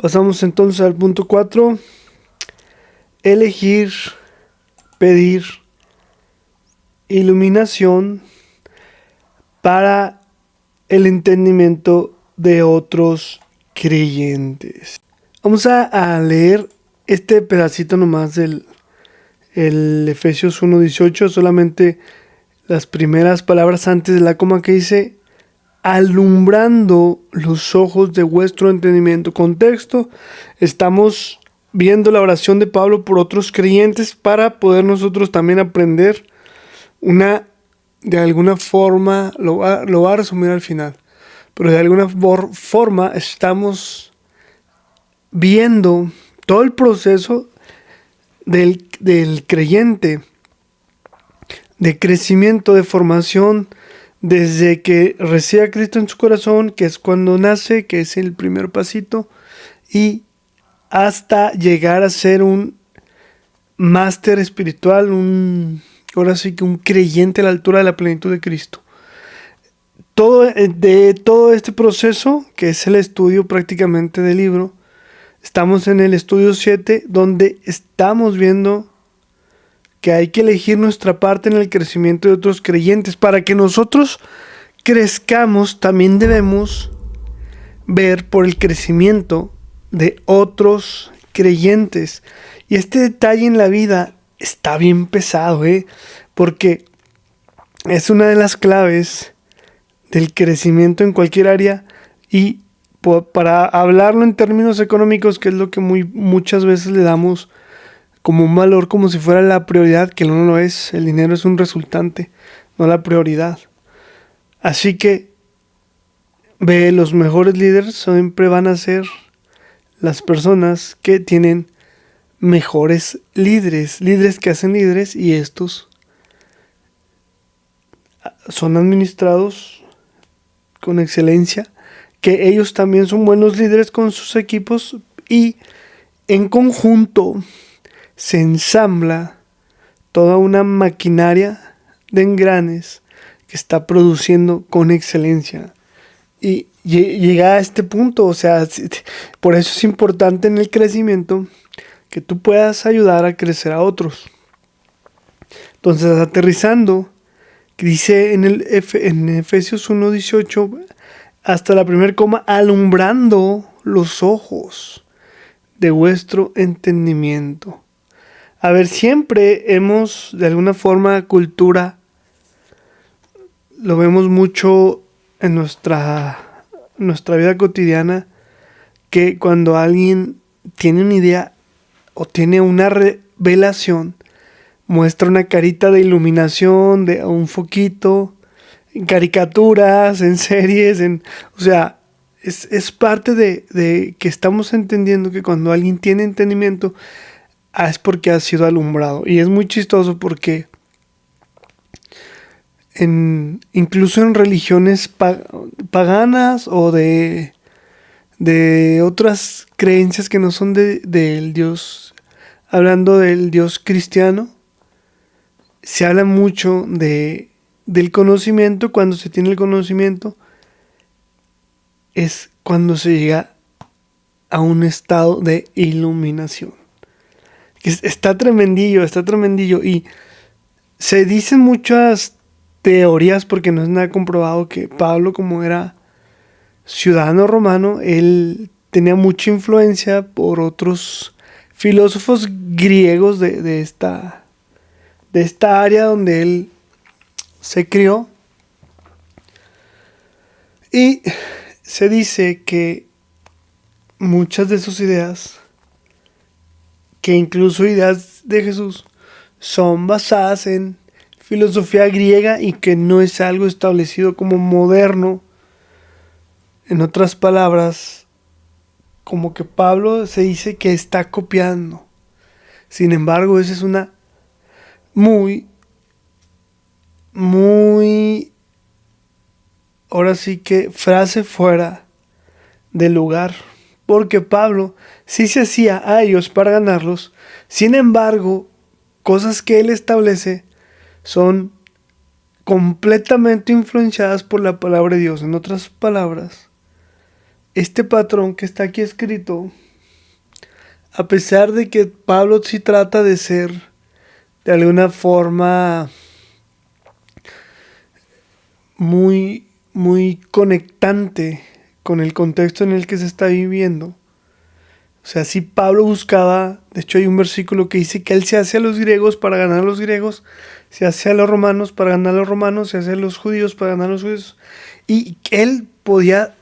Pasamos entonces al punto 4. Elegir, pedir iluminación para el entendimiento de otros creyentes. Vamos a leer este pedacito nomás del Efesios 1:18, solamente las primeras palabras antes de la coma que dice: alumbrando los ojos de vuestro entendimiento. Contexto: estamos viendo la oración de Pablo por otros creyentes para poder nosotros también aprender de alguna forma, lo va a resumir al final, pero de alguna forma estamos viendo todo el proceso del creyente, de crecimiento, de formación, desde que recibe a Cristo en su corazón, que es cuando nace, que es el primer pasito, y hasta llegar a ser un máster espiritual, ahora sí que un creyente a la altura de la plenitud de Cristo. De todo este proceso, que es el estudio prácticamente del libro, estamos en el estudio 7, donde estamos viendo que hay que elegir nuestra parte en el crecimiento de otros creyentes. Para que nosotros crezcamos, también debemos ver por el crecimiento de otros creyentes. Y este detalle en la vida está bien pesado, porque es una de las claves del crecimiento en cualquier área. Y para hablarlo en términos económicos, que es lo que muchas veces le damos como un valor, como si fuera la prioridad, que no lo es. El dinero es un resultante, no la prioridad. Así que los mejores líderes siempre van a ser las personas que tienen mejores líderes que hacen líderes, y estos son administrados con excelencia, que ellos también son buenos líderes con sus equipos, y en conjunto se ensambla toda una maquinaria de engranes que está produciendo con excelencia. Y llega a este punto, o sea, por eso es importante en el crecimiento que tú puedas ayudar a crecer a otros. Entonces, aterrizando, dice en Efesios 1:18, hasta la primera coma: alumbrando los ojos de vuestro entendimiento. A ver, siempre hemos, de alguna forma, cultura, lo vemos mucho en nuestra vida cotidiana, que cuando alguien tiene una idea o tiene una revelación, muestra una carita de iluminación, de un foquito, en caricaturas, en series, o sea, es parte de que estamos entendiendo que cuando alguien tiene entendimiento, es porque ha sido alumbrado. Y es muy chistoso porque incluso en religiones paganas o de otras creencias que no son del Dios, hablando del Dios cristiano, se habla mucho del conocimiento. Cuando se tiene el conocimiento es cuando se llega a un estado de iluminación. Está tremendillo. Y se dicen muchas teorías, porque no es nada comprobado, que Pablo, como era ciudadano romano, él tenía mucha influencia por otros filósofos griegos de esta área donde él se crió. Y se dice que muchas de sus ideas, que incluso ideas de Jesús, son basadas en filosofía griega y que no es algo establecido como moderno. En otras palabras, como que Pablo se dice que está copiando. Sin embargo, esa es una muy, ahora sí que frase fuera de lugar. Porque Pablo sí se hacía a ellos para ganarlos. Sin embargo, cosas que él establece son completamente influenciadas por la palabra de Dios. En otras palabras, este patrón que está aquí escrito a pesar de que Pablo sí trata de ser de alguna forma muy, muy conectante con el contexto en el que se está viviendo. O sea, si Pablo buscaba, de hecho hay un versículo que dice que él se hace a los griegos para ganar a los griegos, se hace a los romanos para ganar a los romanos, se hace a los judíos para ganar a los judíos, y él podía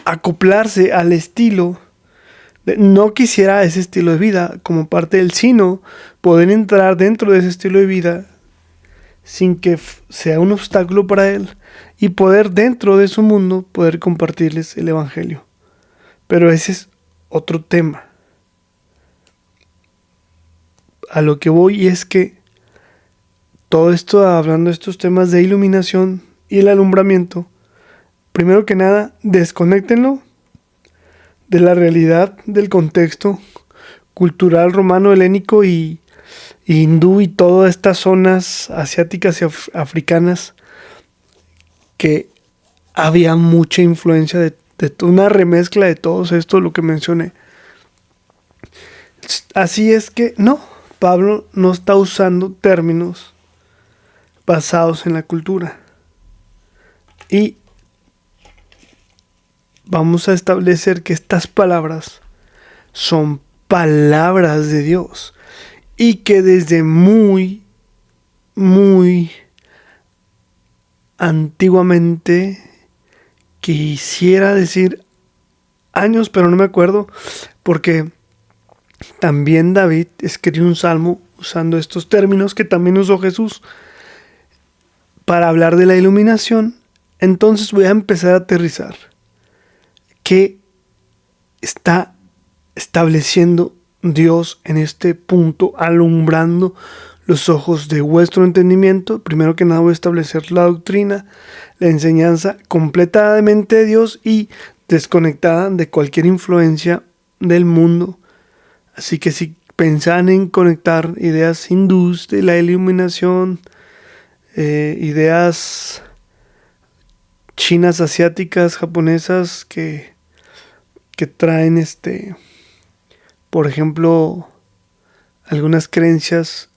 acoplarse al estilo, no quisiera ese estilo de vida como parte del sino, poder entrar dentro de ese estilo de vida sin que sea un obstáculo para él y poder dentro de su mundo poder compartirles el evangelio. Pero ese es otro tema. A lo que voy es que todo esto, hablando de estos temas de iluminación y el alumbramiento, primero que nada, desconéctenlo de la realidad del contexto cultural romano, helénico y hindú y todas estas zonas asiáticas y africanas que había mucha influencia de una remezcla de todo esto, lo que mencioné. Así es que no, Pablo no está usando términos basados en la cultura. Y vamos a establecer que estas palabras son palabras de Dios y que desde muy, muy antiguamente, quisiera decir años, pero no me acuerdo, porque también David escribió un salmo usando estos términos que también usó Jesús para hablar de la iluminación. Entonces voy a empezar a aterrizar qué está estableciendo Dios en este punto, alumbrando los ojos de vuestro entendimiento. Primero que nada voy a establecer la doctrina, la enseñanza completamente de Dios y desconectada de cualquier influencia del mundo. Así que si pensan en conectar ideas hindús de la iluminación, ideas chinas, asiáticas, japonesas que traen por ejemplo, algunas creencias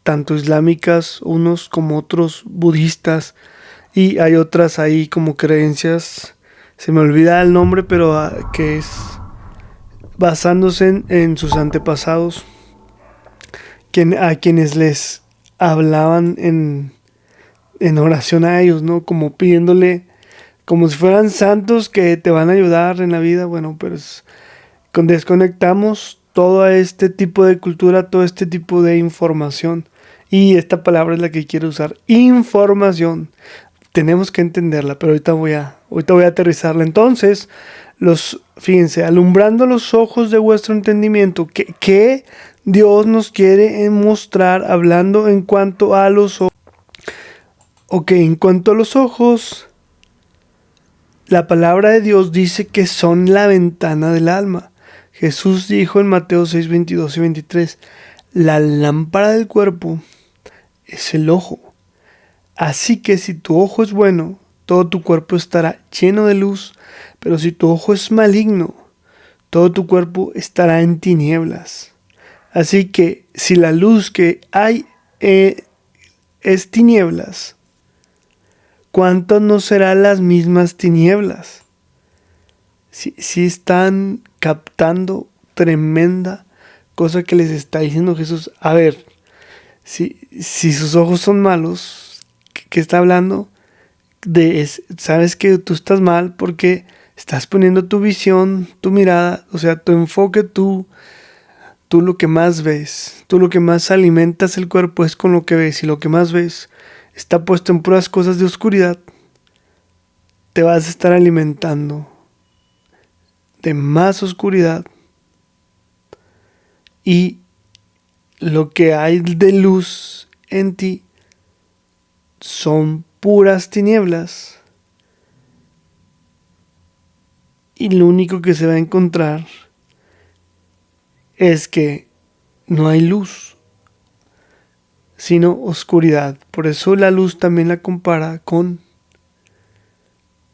tanto islámicas, unos como otros budistas, y hay otras ahí como creencias, se me olvida el nombre, pero que es basándose en sus antepasados, a quienes les hablaban en oración a ellos, ¿no? Como pidiéndole, como si fueran santos que te van a ayudar en la vida. Bueno, pero desconectamos todo este tipo de cultura, todo este tipo de información. Y esta palabra es la que quiero usar, información. Tenemos que entenderla, pero ahorita voy a aterrizarla. Entonces, fíjense, alumbrando los ojos de vuestro entendimiento, que Dios nos quiere mostrar hablando en cuanto a los ojos. Ok, en cuanto a los ojos, la palabra de Dios dice que son la ventana del alma. Jesús dijo en Mateo 6, 22 y 23, la lámpara del cuerpo es el ojo. Así que si tu ojo es bueno, todo tu cuerpo estará lleno de luz, pero si tu ojo es maligno, todo tu cuerpo estará en tinieblas. Así que si la luz que hay es tinieblas, ¿cuánto no serán las mismas tinieblas? Si están captando tremenda cosa que les está diciendo Jesús. A ver, si sus ojos son malos, ¿qué está hablando? Sabes que tú estás mal porque estás poniendo tu visión, tu mirada, o sea, tu enfoque, tú lo que más ves, tú lo que más alimentas el cuerpo es con lo que ves, y lo que más ves está puesto en puras cosas de oscuridad, te vas a estar alimentando de más oscuridad, y lo que hay de luz en ti son puras tinieblas, y lo único que se va a encontrar es que no hay luz, sino oscuridad. Por eso la luz también la compara con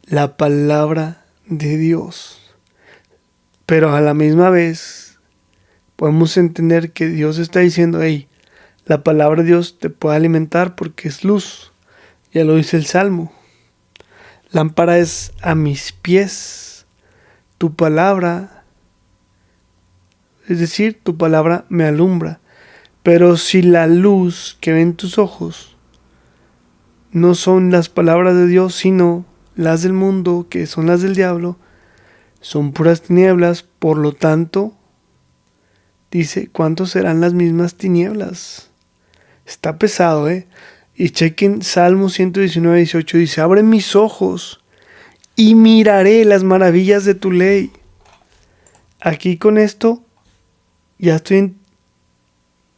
la palabra de Dios. Pero a la misma vez podemos entender que Dios está diciendo, hey, la palabra de Dios te puede alimentar porque es luz. Ya lo dice el Salmo. Lámpara es a mis pies tu palabra, es decir, tu palabra me alumbra. Pero si la luz que ven tus ojos no son las palabras de Dios, sino las del mundo, que son las del diablo, son puras tinieblas, por lo tanto, dice, ¿cuántos serán las mismas tinieblas? Está pesado, ¿eh? Y chequen Salmo 119, 18, dice, abre mis ojos y miraré las maravillas de tu ley. Aquí con esto ya estoy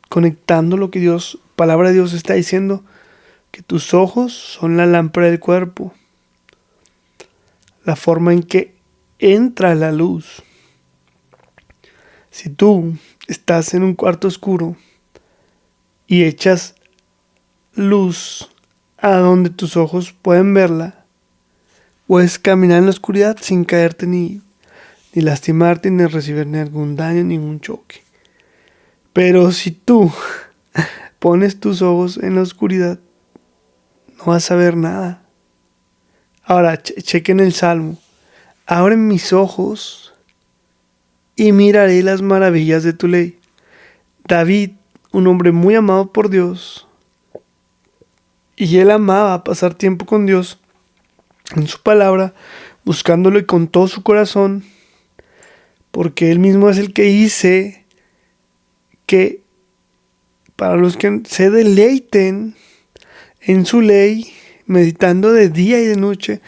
conectando lo que Dios, palabra de Dios está diciendo, que tus ojos son la lámpara del cuerpo, la forma en que entra la luz. Si tú estás en un cuarto oscuro y echas luz a donde tus ojos pueden verla, puedes caminar en la oscuridad sin caerte ni lastimarte, ni recibir ningún daño, ningún choque. Pero si tú pones tus ojos en la oscuridad, no vas a ver nada. Ahora, chequen el Salmo. Abren mis ojos y miraré las maravillas de tu ley. David, un hombre muy amado por Dios, y él amaba pasar tiempo con Dios en su palabra, buscándole con todo su corazón, porque él mismo es el que dice que para los que se deleiten en su ley, meditando de día y de noche,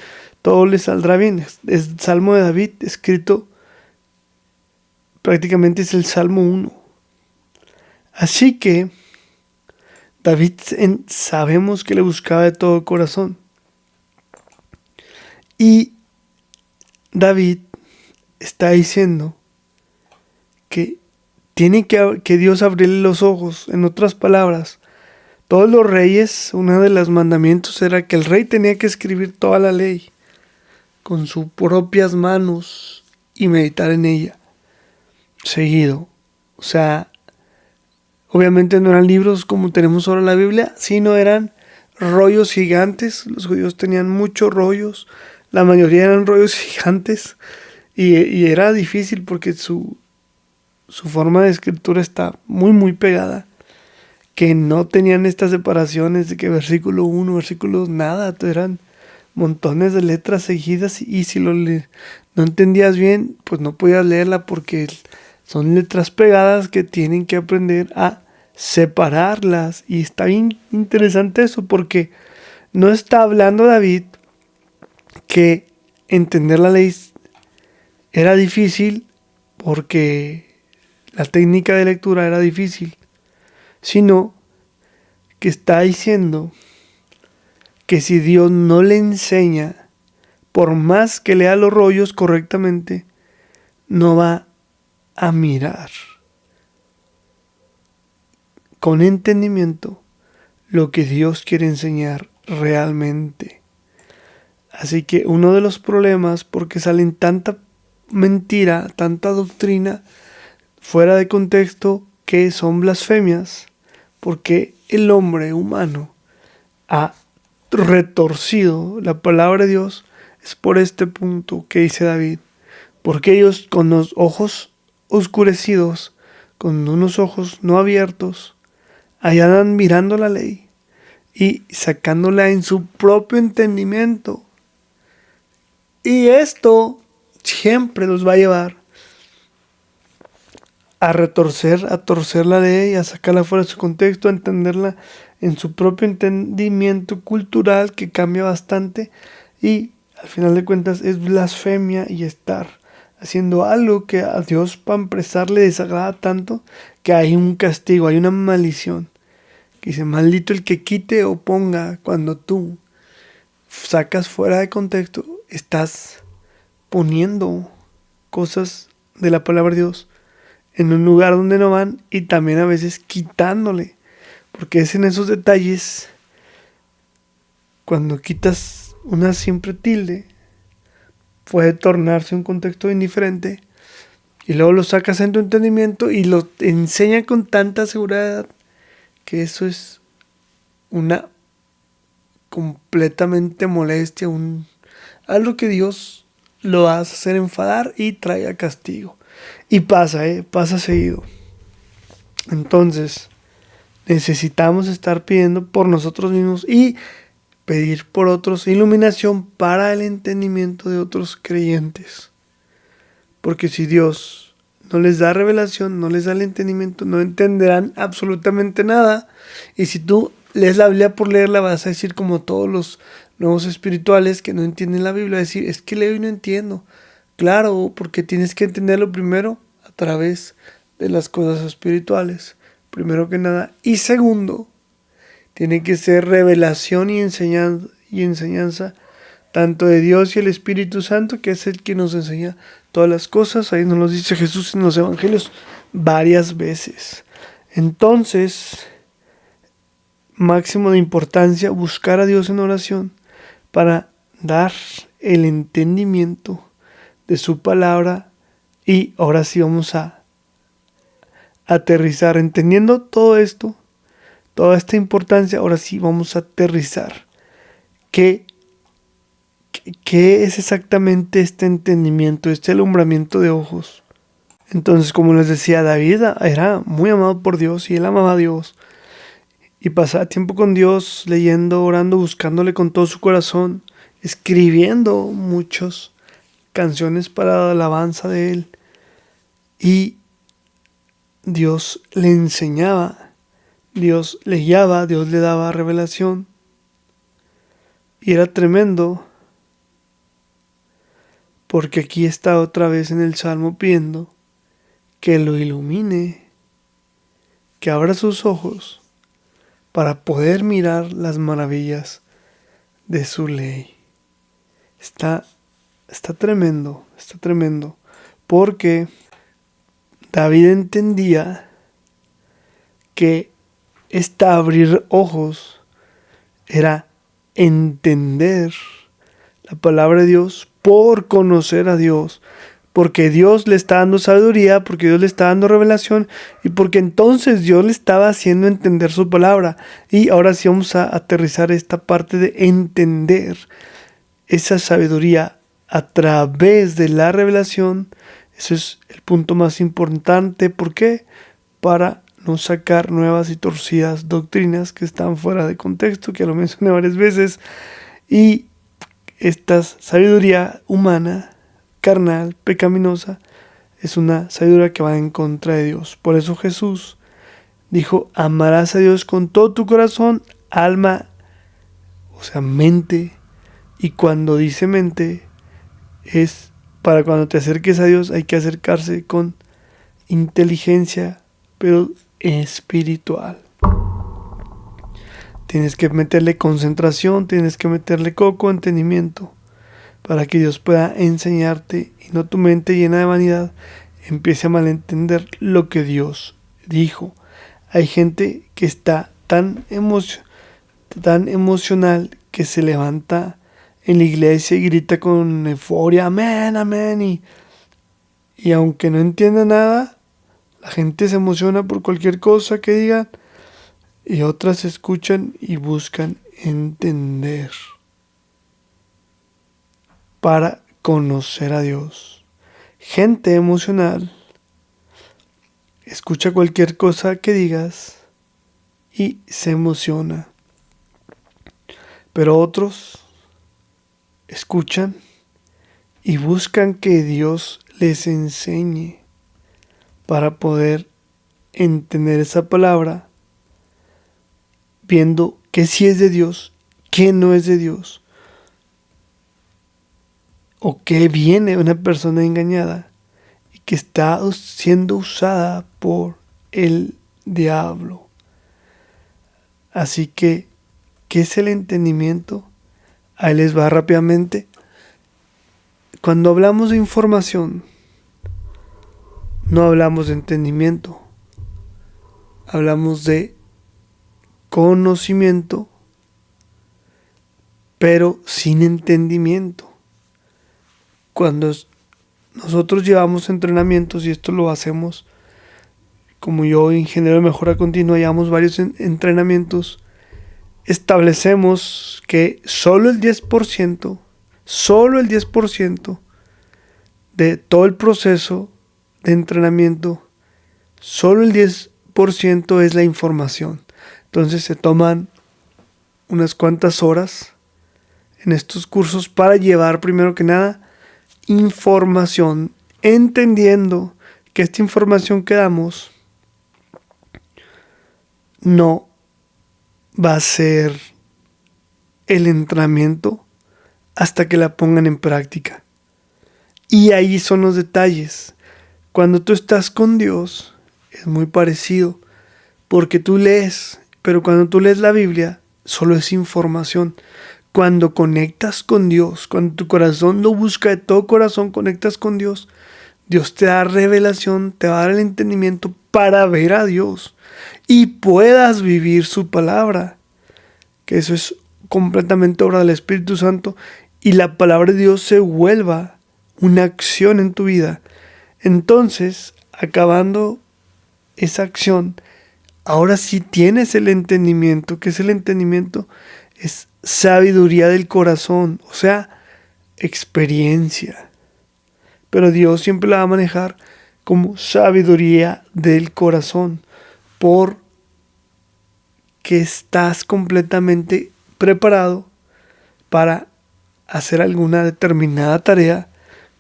todo les saldrá bien. Es el Salmo de David, escrito prácticamente es el Salmo 1. Así que David sabemos que le buscaba de todo corazón. Y David está diciendo que tiene que Dios abrirle los ojos. En otras palabras, todos los reyes, uno de los mandamientos era que el rey tenía que escribir toda la ley con sus propias manos y meditar en ella seguido. O sea, obviamente no eran libros como tenemos ahora la Biblia, sino eran rollos gigantes. Los judíos tenían muchos rollos, la mayoría eran rollos gigantes y era difícil porque su forma de escritura está muy pegada, que no tenían estas separaciones de que versículo 1, versículo 2, nada, eran montones de letras seguidas y si no entendías bien, pues no podías leerla porque son letras pegadas que tienen que aprender a separarlas. Y está bien interesante eso porque no está hablando David que entender la ley era difícil porque la técnica de lectura era difícil, sino que está diciendo que si Dios no le enseña, por más que lea los rollos correctamente, no va a mirar con entendimiento lo que Dios quiere enseñar realmente. Así que uno de los problemas, porque salen tanta mentira, tanta doctrina fuera de contexto, que son blasfemias, porque el hombre humano ha retorcido la palabra de Dios. Es por este punto que dice David, porque ellos con los ojos oscurecidos, con unos ojos no abiertos, allá andan mirando la ley y sacándola en su propio entendimiento. Y esto siempre los va a llevar a retorcer, a torcer la ley, a sacarla fuera de su contexto, a entenderla en su propio entendimiento cultural que cambia bastante y al final de cuentas es blasfemia y estar haciendo algo que a Dios para empezar le desagrada tanto que hay un castigo, hay una maldición que dice maldito el que quite o ponga. Cuando tú sacas fuera de contexto estás poniendo cosas de la palabra de Dios en un lugar donde no van y también a veces quitándole, porque es en esos detalles cuando quitas una simple tilde puede tornarse un contexto indiferente y luego lo sacas en tu entendimiento y lo enseña con tanta seguridad que eso es una completamente molestia, algo que Dios lo hace hacer enfadar y trae a castigo. Y pasa seguido. Entonces, necesitamos estar pidiendo por nosotros mismos y pedir por otros iluminación para el entendimiento de otros creyentes. Porque si Dios no les da revelación, no les da el entendimiento, no entenderán absolutamente nada. Y si tú lees la Biblia por leerla, vas a decir como todos los nuevos espirituales que no entienden la Biblia, decir, es que leo y no entiendo. Claro, porque tienes que entenderlo primero a través de las cosas espirituales, primero que nada. Y segundo, tiene que ser revelación y enseñanza tanto de Dios y el Espíritu Santo, que es el que nos enseña todas las cosas. Ahí nos lo dice Jesús en los evangelios varias veces. Entonces, máximo de importancia buscar a Dios en oración para dar el entendimiento de su palabra. Y ahora sí vamos a aterrizar, entendiendo todo esto, toda esta importancia. Ahora sí vamos a aterrizar ¿qué es exactamente este entendimiento, este alumbramiento de ojos? Entonces, como les decía, David era muy amado por Dios y él amaba a Dios. Y pasaba tiempo con Dios, leyendo, orando, buscándole con todo su corazón, escribiendo muchas canciones para la alabanza de él. Y Dios le enseñaba, Dios le guiaba, Dios le daba revelación. Y era tremendo, porque aquí está otra vez en el Salmo pidiendo que lo ilumine, que abra sus ojos para poder mirar las maravillas de su ley. Está tremendo, porque David entendía que abrir ojos era entender la palabra de Dios por conocer a Dios, porque Dios le está dando sabiduría, porque Dios le está dando revelación y porque entonces Dios le estaba haciendo entender su palabra. Y ahora sí vamos a aterrizar esta parte de entender esa sabiduría a través de la revelación. Ese es el punto más importante. ¿Por qué? Para no sacar nuevas y torcidas doctrinas que están fuera de contexto, que lo mencioné varias veces. Y esta sabiduría humana, carnal, pecaminosa, es una sabiduría que va en contra de Dios. Por eso Jesús dijo, amarás a Dios con todo tu corazón, alma, o sea, mente. Y cuando dice mente, es para cuando te acerques a Dios hay que acercarse con inteligencia, pero espiritual. Tienes que meterle concentración, tienes que meterle coco, entendimiento, para que Dios pueda enseñarte y no tu mente llena de vanidad empiece a malentender lo que Dios dijo. Hay gente que está tan emocional que se levanta en la iglesia y grita con euforia, amén, amén, y aunque no entienda nada, la gente se emociona por cualquier cosa que digan y otras escuchan y buscan entender para conocer a Dios. Gente emocional escucha cualquier cosa que digas y se emociona. Pero otros escuchan y buscan que Dios les enseñe para poder entender esa palabra, viendo que sí es de Dios, que no es de Dios, o que viene una persona engañada y que está siendo usada por el diablo. Así que, ¿qué es el entendimiento? Ahí les va rápidamente. Cuando hablamos de información, no hablamos de entendimiento, hablamos de conocimiento, pero sin entendimiento. Cuando nosotros llevamos entrenamientos y esto lo hacemos como yo, ingeniero de mejora continua, llevamos varios entrenamientos. Establecemos que solo el 10% de todo el proceso de entrenamiento, solo el 10% es la información. Entonces se toman unas cuantas horas en estos cursos para llevar primero que nada información, entendiendo que esta información que damos no va a ser el entrenamiento hasta que la pongan en práctica. Y ahí son los detalles. Cuando tú estás con Dios es muy parecido, porque tú lees, pero cuando tú lees la Biblia solo es información. Cuando conectas con Dios, cuando tu corazón lo busca de todo corazón, conectas con Dios, Dios te da revelación, te va a dar el entendimiento para ver a Dios y puedas vivir su palabra, que eso es completamente obra del Espíritu Santo, y la palabra de Dios se vuelva una acción en tu vida. Entonces, acabando esa acción, ahora sí tienes el entendimiento. ¿Qué es el entendimiento? Es sabiduría del corazón, o sea, experiencia. Pero Dios siempre la va a manejar como sabiduría del corazón, porque estás completamente preparado para hacer alguna determinada tarea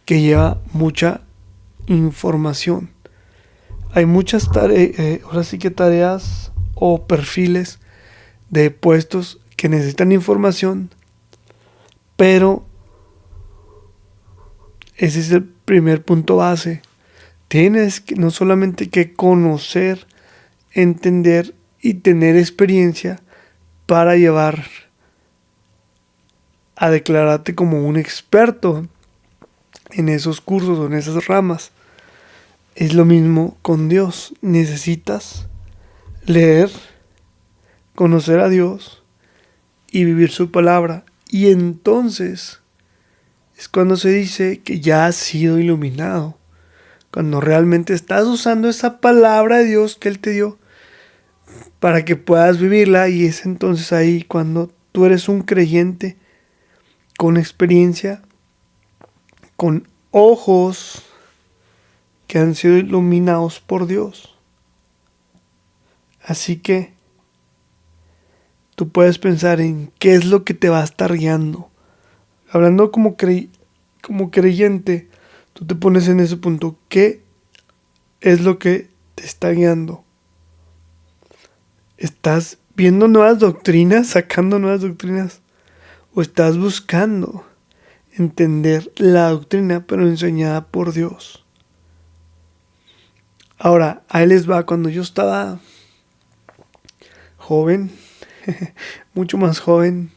que lleva mucha información. Hay muchas tareas o perfiles de puestos que necesitan información, pero ese es el primer punto base. Tienes que no solamente que conocer, entender y tener experiencia para llevar a declararte como un experto en esos cursos o en esas ramas. Es lo mismo con Dios. Necesitas leer, conocer a Dios y vivir su palabra. Y entonces es cuando se dice que ya has sido iluminado. Cuando realmente estás usando esa palabra de Dios que Él te dio para que puedas vivirla. Y es entonces ahí cuando tú eres un creyente con experiencia, con ojos que han sido iluminados por Dios. Así que tú puedes pensar en qué es lo que te va a estar guiando. Hablando como creyente, tú te pones en ese punto. ¿Qué es lo que te está guiando? ¿Estás viendo nuevas doctrinas, sacando nuevas doctrinas? ¿O estás buscando entender la doctrina, pero enseñada por Dios? Ahora, ahí les va. Cuando yo estaba joven, mucho más joven,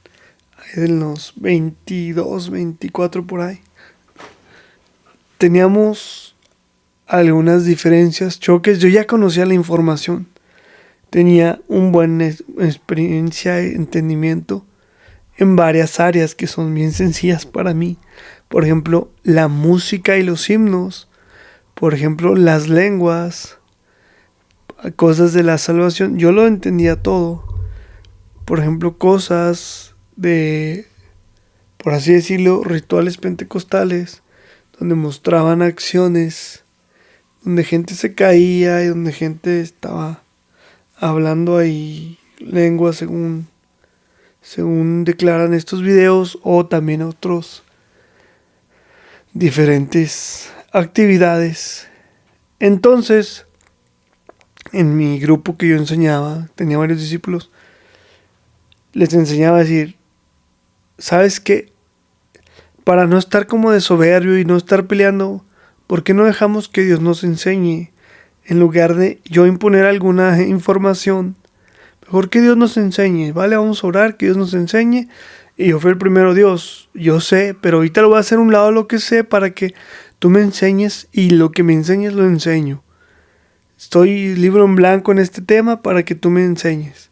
de los 22, 24 por ahí, teníamos algunas diferencias, choques. Yo ya conocía la información, tenía un buen experiencia, entendimiento en varias áreas que son bien sencillas para mí. Por ejemplo, la música y los himnos. Por ejemplo, las lenguas, cosas de la salvación. Yo lo entendía todo. Por ejemplo, cosas de, por así decirlo, rituales pentecostales, donde mostraban acciones, donde gente se caía y donde gente estaba hablando ahí lenguas según declaran estos videos, o también otros diferentes actividades. Entonces, en mi grupo que yo enseñaba, tenía varios discípulos, les enseñaba a decir, ¿sabes qué? Para no estar como de soberbio y no estar peleando, ¿por qué no dejamos que Dios nos enseñe? En lugar de yo imponer alguna información, mejor que Dios nos enseñe, ¿vale? Vamos a orar, que Dios nos enseñe. Y yo fui el primero, Dios, yo sé, pero ahorita lo voy a hacer a un lado lo que sé para que tú me enseñes, y lo que me enseñes lo enseño. Estoy libro en blanco en este tema para que tú me enseñes.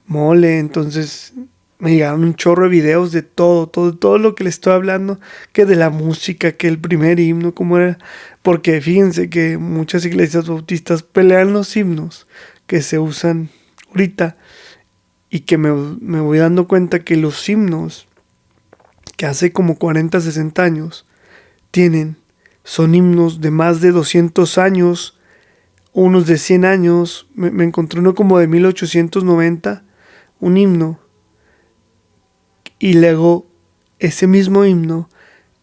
Mole, entonces me llegaron un chorro de videos de todo lo que les estoy hablando, que de la música, que el primer himno, cómo era. Porque fíjense que muchas iglesias bautistas pelean los himnos que se usan ahorita y que me voy dando cuenta que los himnos que hace como 40, 60 años son himnos de más de 200 años, unos de 100 años. Me encontré uno como de 1890, un himno. Y luego ese mismo himno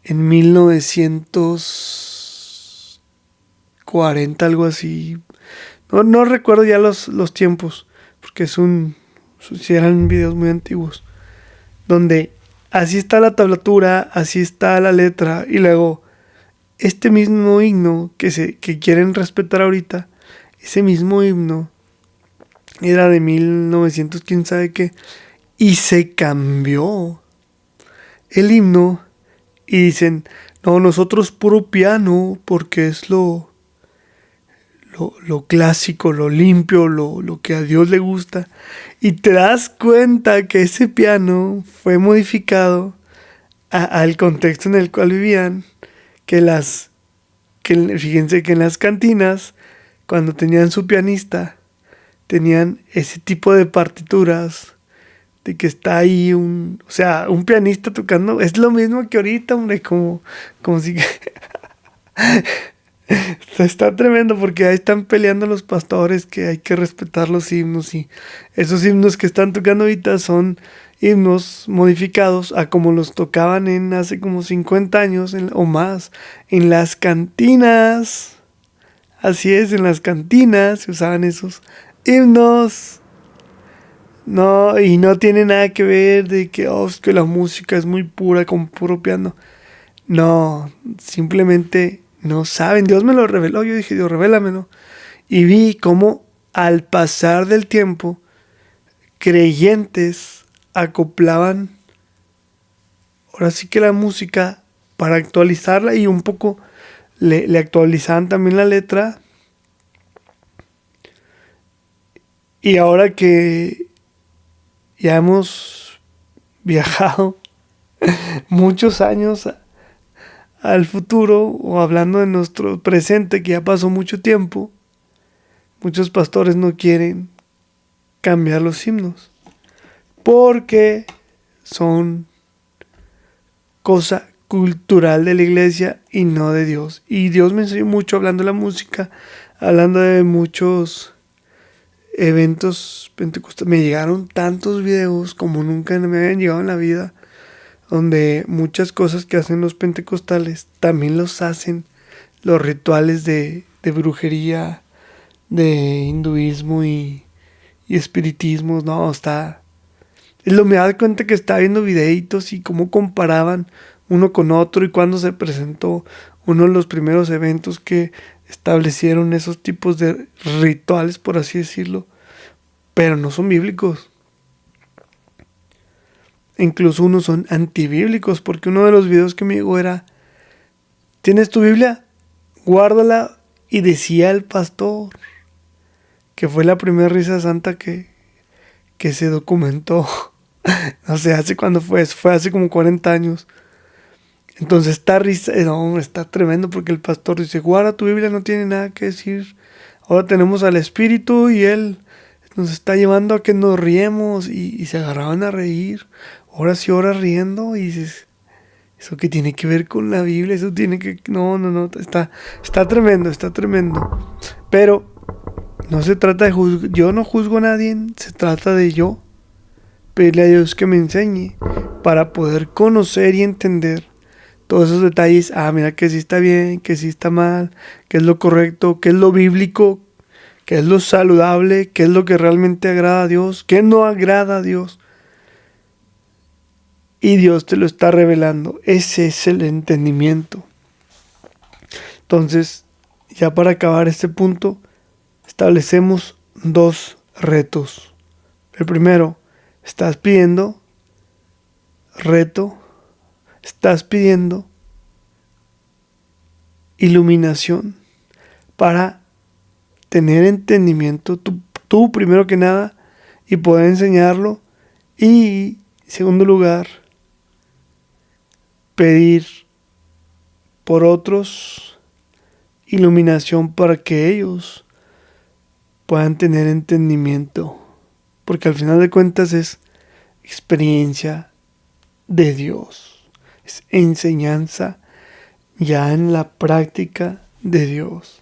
en 1940, algo así. No recuerdo ya los tiempos, porque si eran videos muy antiguos, donde así está la tablatura, así está la letra, y luego este mismo himno que quieren respetar ahorita, ese mismo himno era de 1900, quién sabe qué, y se cambió el himno y dicen, no, nosotros puro piano porque es lo clásico, lo limpio, lo que a Dios le gusta. Y te das cuenta que ese piano fue modificado al contexto en el cual vivían, fíjense que en las cantinas, cuando tenían su pianista, tenían ese tipo de partituras de que está ahí un pianista tocando. Es lo mismo que ahorita, hombre, como si está tremendo, porque ahí están peleando los pastores que hay que respetar los himnos, y esos himnos que están tocando ahorita son himnos modificados a como los tocaban en hace como 50 años o más en las cantinas. Así es, en las cantinas se usaban esos himnos. No, y no tiene nada que ver de que, es que la música es muy pura con puro piano. No, simplemente no saben. Dios me lo reveló. Yo dije, Dios, revélamelo. Y vi cómo al pasar del tiempo, creyentes acoplaban, ahora sí que la música, para actualizarla, y un poco le actualizaban también la letra. Y ahora que ya hemos viajado muchos años al futuro, o hablando de nuestro presente que ya pasó mucho tiempo, muchos pastores no quieren cambiar los himnos porque son cosa cultural de la iglesia y no de Dios. Y Dios me enseñó mucho hablando de la música, hablando de muchos eventos pentecostales. Me llegaron tantos videos como nunca me habían llegado en la vida, donde muchas cosas que hacen los pentecostales también los hacen los rituales de brujería, de hinduismo y espiritismo. No, me da cuenta que estaba viendo videitos y cómo comparaban uno con otro, y cuando se presentó uno de los primeros eventos que establecieron esos tipos de rituales, por así decirlo, pero no son bíblicos. Incluso unos son antibíblicos, porque uno de los videos que me llegó era: ¿tienes tu Biblia? Guárdala. Y decía el pastor, que fue la primera risa santa que se documentó. No sé, ¿hace cuándo fue? Fue hace como 40 años. Entonces está tremendo, porque el pastor dice: guarda tu Biblia, no tiene nada que decir. Ahora tenemos al Espíritu y Él nos está llevando a que nos riemos. Y se agarraban a reír, horas y horas riendo. Y dices, ¿eso qué tiene que ver con la Biblia? Eso tiene que... No, está tremendo, está tremendo. Pero no se trata de juzgar. Yo no juzgo a nadie, se trata de yo pedirle a Dios que me enseñe para poder conocer y entender todos esos detalles. Mira, que sí está bien, que sí está mal, que es lo correcto, que es lo bíblico, que es lo saludable, que es lo que realmente agrada a Dios, que no agrada a Dios. Y Dios te lo está revelando. Ese es el entendimiento. Entonces, ya para acabar este punto, establecemos 2 retos. El primero, estás pidiendo iluminación para tener entendimiento, tú primero que nada, y poder enseñarlo. Y En segundo lugar, pedir por otros iluminación para que ellos puedan tener entendimiento. Porque al final de cuentas es experiencia de Dios. Es enseñanza ya en la práctica de Dios.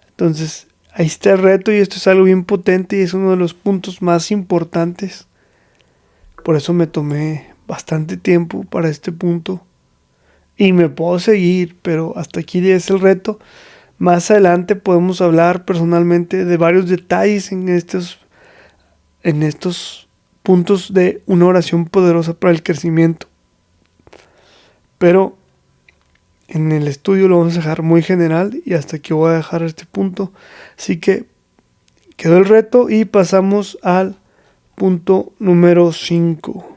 Entonces, ahí está el reto y esto es algo bien potente y es uno de los puntos más importantes. Por eso me tomé bastante tiempo para este punto. Y me puedo seguir, pero hasta aquí es el reto. Más adelante podemos hablar personalmente de varios detalles en estos puntos de una oración poderosa para el crecimiento. Pero en el estudio lo vamos a dejar muy general y hasta aquí voy a dejar este punto. Así que quedó el reto y pasamos al punto número 5.